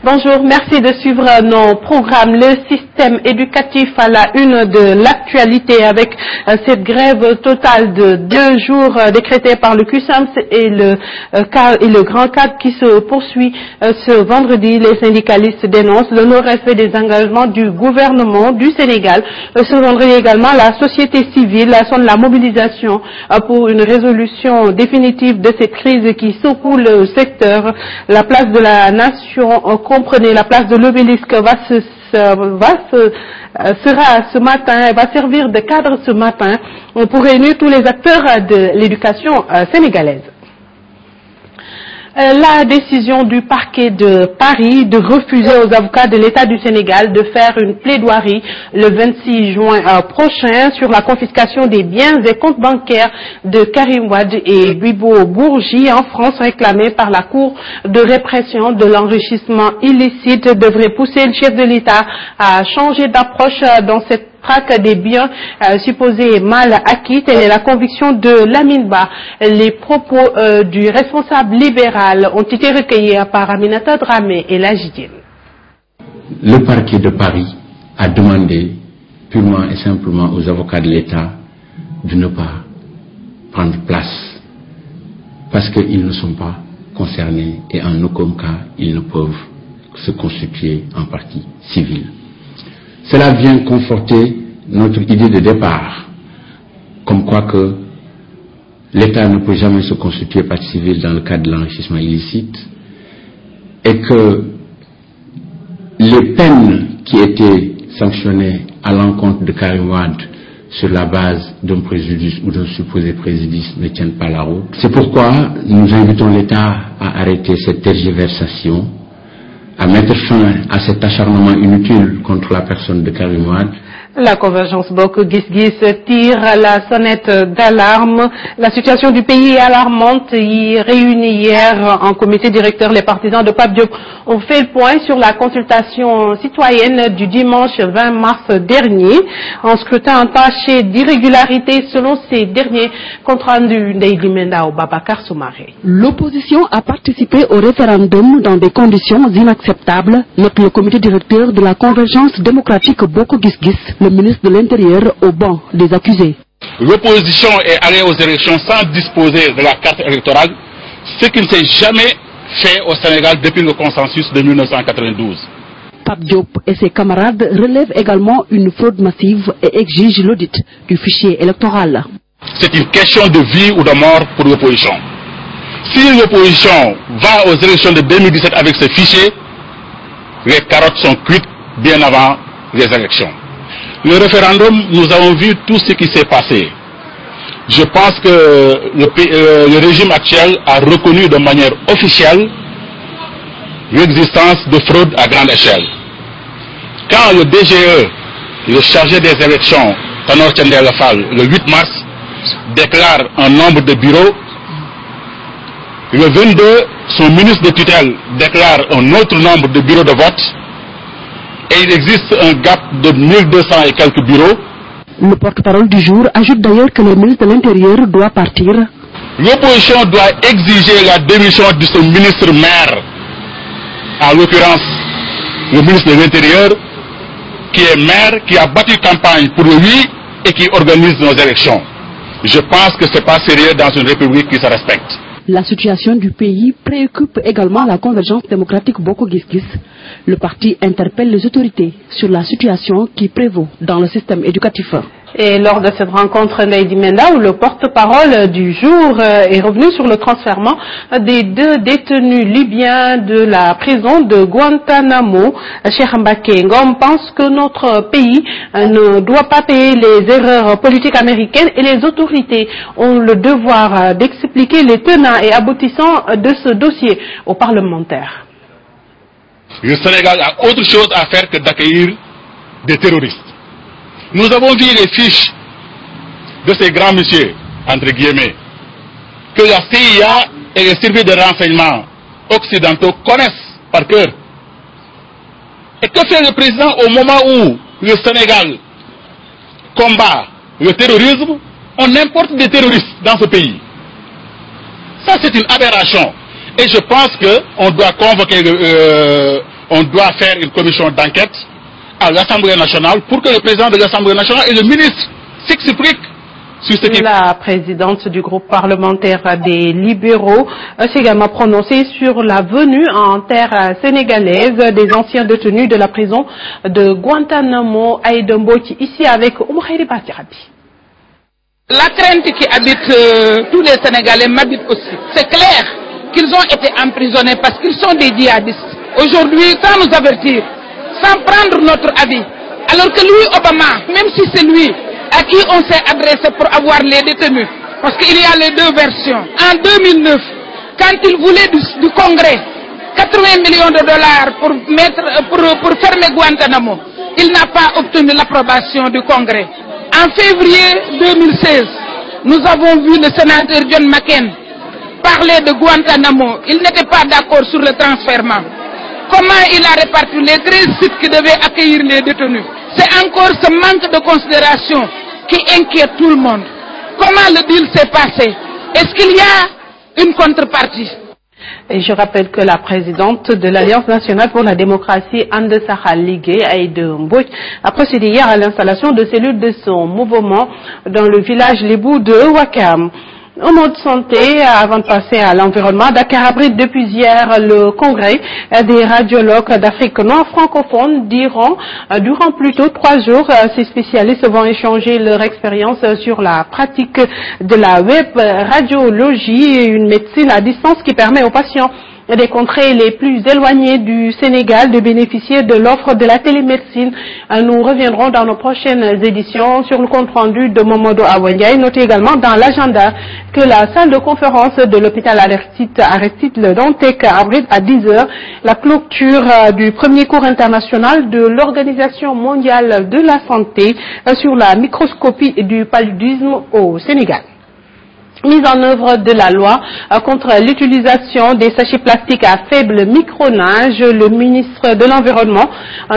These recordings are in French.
Bonjour, merci de suivre nos programmes. Le système éducatif à la une de l'actualité avec cette grève totale de 2 jours décrétée par le CUSAMS et le grand cadre qui se poursuit ce vendredi. Les syndicalistes dénoncent le non-respect des engagements du gouvernement du Sénégal. Ce vendredi également, la société civile sonne la mobilisation pour une résolution définitive de cette crise qui secoue le secteur. La place de la nation, comprenez, la place de l'obélisque sera ce matin, va servir de cadre ce matin pour réunir tous les acteurs de l'éducation sénégalaise. La décision du parquet de Paris de refuser aux avocats de l'État du Sénégal de faire une plaidoirie le 26 juin prochain sur la confiscation des biens et comptes bancaires de Karim Wade et Bibo Bourgi en France, réclamée par la Cour de répression de l'enrichissement illicite, devrait pousser le chef de l'État à changer d'approche dans cette traque des biens supposés mal acquis. Telle est la conviction de Lamine Ba. Les propos du responsable libéral ont été recueillis par Aminata Dramé et Lajidien. Le parquet de Paris a demandé purement et simplement aux avocats de l'État de ne pas prendre place parce qu'ils ne sont pas concernés et en aucun cas ils ne peuvent se constituer en partie civile. Cela vient conforter notre idée de départ, comme quoi que l'État ne peut jamais se constituer partie civile dans le cadre de l'enrichissement illicite et que les peines qui étaient sanctionnées à l'encontre de Karim Wade sur la base d'un préjudice ou d'un supposé préjudice ne tiennent pas la route. C'est pourquoi nous invitons l'État à arrêter cette tergiversation, à mettre fin à cet acharnement inutile contre la personne de Karim Wade. La convergence Bokk Gis Gis tire la sonnette d'alarme. La situation du pays est alarmante. Réunis hier en comité directeur, les partisans de Pape Diop ont fait le point sur la consultation citoyenne du dimanche 20 mars dernier. En scrutin entaché d'irrégularités selon ces derniers, compte rendu Ndeye Menda au Babacar Soumaré. L'opposition a participé au référendum dans des conditions inacceptables, note le comité directeur de la convergence démocratique Bokk Gis Gis, le ministre de l'Intérieur au banc des accusés. L'opposition est allée aux élections sans disposer de la carte électorale, ce qui ne s'est jamais fait au Sénégal depuis le consensus de 1992. Pape Diop et ses camarades relèvent également une fraude massive et exigent l'audit du fichier électoral. C'est une question de vie ou de mort pour l'opposition. Si l'opposition va aux élections de 2017 avec ce fichier, les carottes sont cuites bien avant les élections. Le référendum, nous avons vu tout ce qui s'est passé. Je pense que le régime actuel a reconnu de manière officielle l'existence de fraude à grande échelle. Quand le DGE, le chargé des élections, Tanor Thiendella Fall, le 8 mars, déclare un nombre de bureaux, le 22, son ministre de tutelle déclare un autre nombre de bureaux de vote, et il existe un gap de 1200 et quelques bureaux. Le porte-parole du jour ajoute d'ailleurs que le ministre de l'Intérieur doit partir. L'opposition doit exiger la démission de son ministre maire, en l'occurrence le ministre de l'Intérieur, qui est maire, qui a battu campagne pour lui et qui organise nos élections. Je pense que ce n'est pas sérieux dans une république qui se respecte. La situation du pays préoccupe également la convergence démocratique Bokk Gis Gis. Le parti interpelle les autorités sur la situation qui prévaut dans le système éducatif. Et lors de cette rencontre, Ndeye Menda, où le porte-parole du jour est revenu sur le transfèrement des 2 détenus libyens de la prison de Guantanamo, Cheikh Mbacké Ngom pense que notre pays ne doit pas payer les erreurs politiques américaines et les autorités ont le devoir d'expliquer les tenants et aboutissants de ce dossier aux parlementaires. Le Sénégal a autre chose à faire que d'accueillir des terroristes. Nous avons vu les fiches de ces grands messieurs, entre guillemets, que la CIA et les services de renseignement occidentaux connaissent par cœur. Et que fait le président au moment où le Sénégal combat le terrorisme? On importe des terroristes dans ce pays. Ça, c'est une aberration. Et je pense qu'on doit convoquer on doit faire une commission d'enquête à l'Assemblée nationale pour que le président de l'Assemblée nationale et le ministre s'expliquent sur ce qui... La présidente du groupe parlementaire des libéraux s'est également prononcée sur la venue en terre sénégalaise des anciens détenus de la prison de Guantanamo à Mbodji, ici avec Oumakhayri Batirabi. La crainte qui habite tous les Sénégalais m'habite aussi. C'est clair qu'ils ont été emprisonnés parce qu'ils sont des djihadistes. Aujourd'hui, sans nous avertir, sans prendre notre avis, alors que lui, Obama, même si c'est lui à qui on s'est adressé pour avoir les détenus, parce qu'il y a les deux versions. En 2009, quand il voulait du Congrès 80 millions de dollars pour fermer Guantanamo, il n'a pas obtenu l'approbation du Congrès. En février 2016, nous avons vu le sénateur John McCain parler de Guantanamo. Il n'était pas d'accord sur le transfèrement. Comment il a réparti les 13 sites qui devaient accueillir les détenus? C'est encore ce manque de considération qui inquiète tout le monde. Comment le deal s'est passé? Est-ce qu'il y a une contrepartie? Et je rappelle que la présidente de l'Alliance nationale pour la démocratie, Ande Sahal Ligue, Aïda Mbodji, a procédé hier à l'installation de cellules de son mouvement dans le village Lébou de Ouakam. Au mode santé, avant de passer à l'environnement, Dakar abrite depuis hier le congrès des radiologues d'Afrique noire francophone. Durant plutôt 3 jours, ces spécialistes vont échanger leur expérience sur la pratique de la web radiologie, une médecine à distance qui permet aux patients des contrées les plus éloignées du Sénégal de bénéficier de l'offre de la télémédecine. Nous reviendrons dans nos prochaines éditions sur le compte-rendu de Momodo Awendiaï. Notez également dans l'agenda que la salle de conférence de l'hôpital Aristide Le Dantec abrite à 10h la clôture du premier cours international de l'Organisation mondiale de la santé sur la microscopie du paludisme au Sénégal. Mise en œuvre de la loi contre l'utilisation des sachets plastiques à faible micronage, le ministre de l'Environnement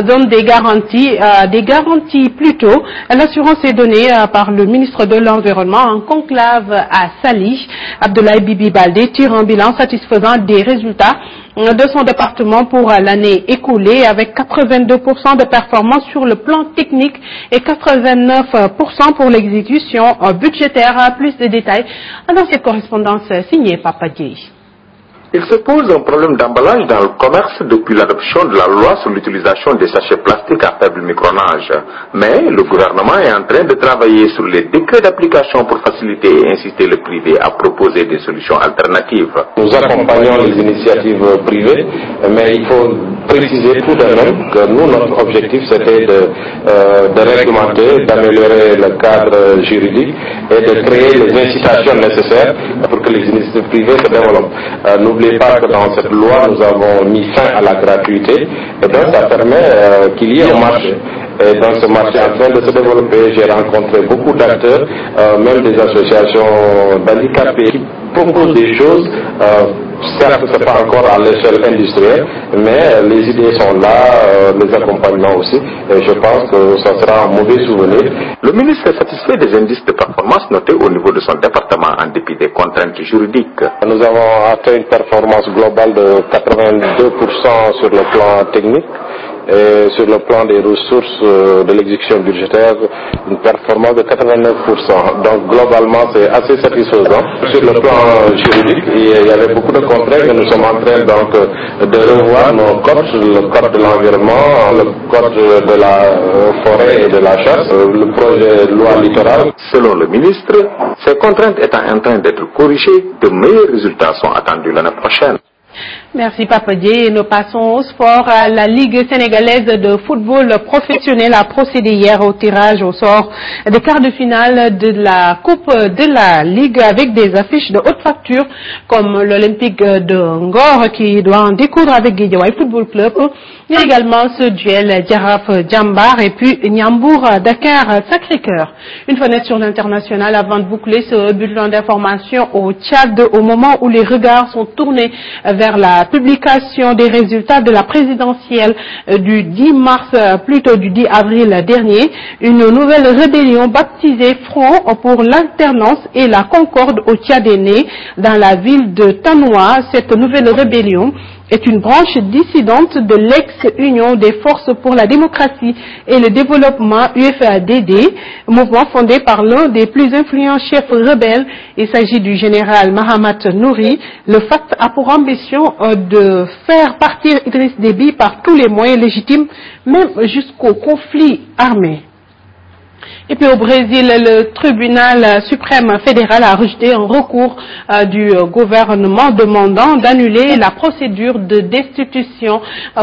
donne des garanties plutôt. L'assurance est donnée par le ministre de l'Environnement en conclave à Sali. Abdoulaye Bibi Baldé tire un bilan satisfaisant des résultats de son département pour l'année écoulée avec 82% de performance sur le plan technique et 89% pour l'exécution budgétaire. Plus de détails dans cette correspondance signée Papa Dieye. Il se pose un problème d'emballage dans le commerce depuis l'adoption de la loi sur l'utilisation des sachets plastiques à faible micronage. Mais le gouvernement est en train de travailler sur les décrets d'application pour faciliter et inciter le privé à proposer des solutions alternatives. Nous accompagnons les initiatives privées, mais il faut préciser tout de même que nous, notre objectif, c'était de réglementer, d'améliorer le cadre juridique et de créer les incitations nécessaires pour que les initiatives privées se développent. N'oubliez pas que dans cette loi, nous avons mis fin à la gratuité et donc ça permet qu'il y ait un marché. Et dans ce marché en train de se développer, j'ai rencontré beaucoup d'acteurs, même des associations d'handicapés qui proposent des choses. Certes, ce n'est pas encore à l'échelle industrielle, mais les idées sont là, les accompagnements aussi, et je pense que ça sera un mauvais souvenir. Le ministre est satisfait des indices de performance notés au niveau de son département en dépit des contraintes juridiques. Nous avons atteint une performance globale de 82% sur le plan technique. Et sur le plan des ressources de l'exécution budgétaire, une performance de 89%. Donc globalement, c'est assez satisfaisant. Sur le plan juridique, il y avait beaucoup de contraintes, mais nous sommes en train donc de revoir nos codes, le code de l'environnement, le code de la forêt et de la chasse, le projet de loi littorale. Selon le ministre, ces contraintes étant en train d'être corrigées, de meilleurs résultats sont attendus l'année prochaine. Merci Papa Dieye. Nous passons au sport. La Ligue sénégalaise de football professionnel a procédé hier au tirage au sort des quarts de finale de la Coupe de la Ligue avec des affiches de haute facture comme l'Olympique de Ngor qui doit en découdre avec Guédiawaye Football Club. Il y a également ce duel Djaraf Djambar et puis Niambour Dakar Sacré-Cœur. Une fenêtre sur l'international avant de boucler ce bulletin d'information au Tchad au moment où les regards sont tournés vers la publication des résultats de la présidentielle du 10 mars, plutôt du 10 avril dernier. Une nouvelle rébellion baptisée Front pour l'alternance et la concorde au Tchad est née dans la ville de Tanoa. Cette nouvelle rébellion est une branche dissidente de l'ex-Union des forces pour la démocratie et le développement UFADD, mouvement fondé par l'un des plus influents chefs rebelles. Il s'agit du général Mahamat Nouri. Le FAT a pour ambition de faire partir Idriss Déby par tous les moyens légitimes, même jusqu'au conflit armé. Et puis au Brésil, le tribunal suprême fédéral a rejeté un recours du gouvernement demandant d'annuler la procédure de destitution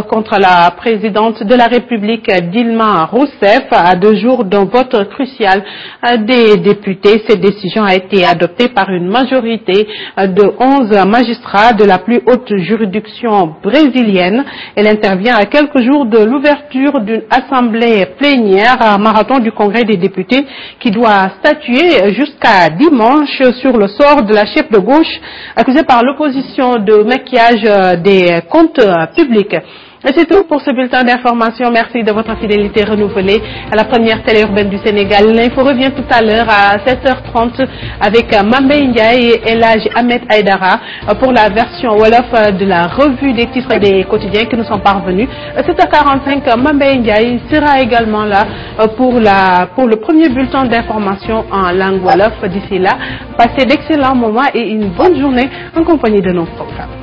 contre la présidente de la République, Dilma Rousseff, à 2 jours d'un vote crucial des députés. Cette décision a été adoptée par une majorité de 11 magistrats de la plus haute juridiction brésilienne. Elle intervient à quelques jours de l'ouverture d'une assemblée plénière à marathon du Congrès des députés qui doit statuer jusqu'à dimanche sur le sort de la chef de gauche accusée par l'opposition de maquillage des comptes publics. Et c'est tout pour ce bulletin d'information. Merci de votre fidélité renouvelée à la première télé urbaine du Sénégal. L'info revient tout à l'heure à 7h30 avec Mambé Ndiaye et Elhaj Ahmed Aïdara pour la version Wolof de la revue des titres des quotidiens qui nous sont parvenus. 7h45, Mambé Ndiaye sera également là pour le premier bulletin d'information en langue Wolof. D'ici là, passez d'excellents moments et une bonne journée en compagnie de nos programmes.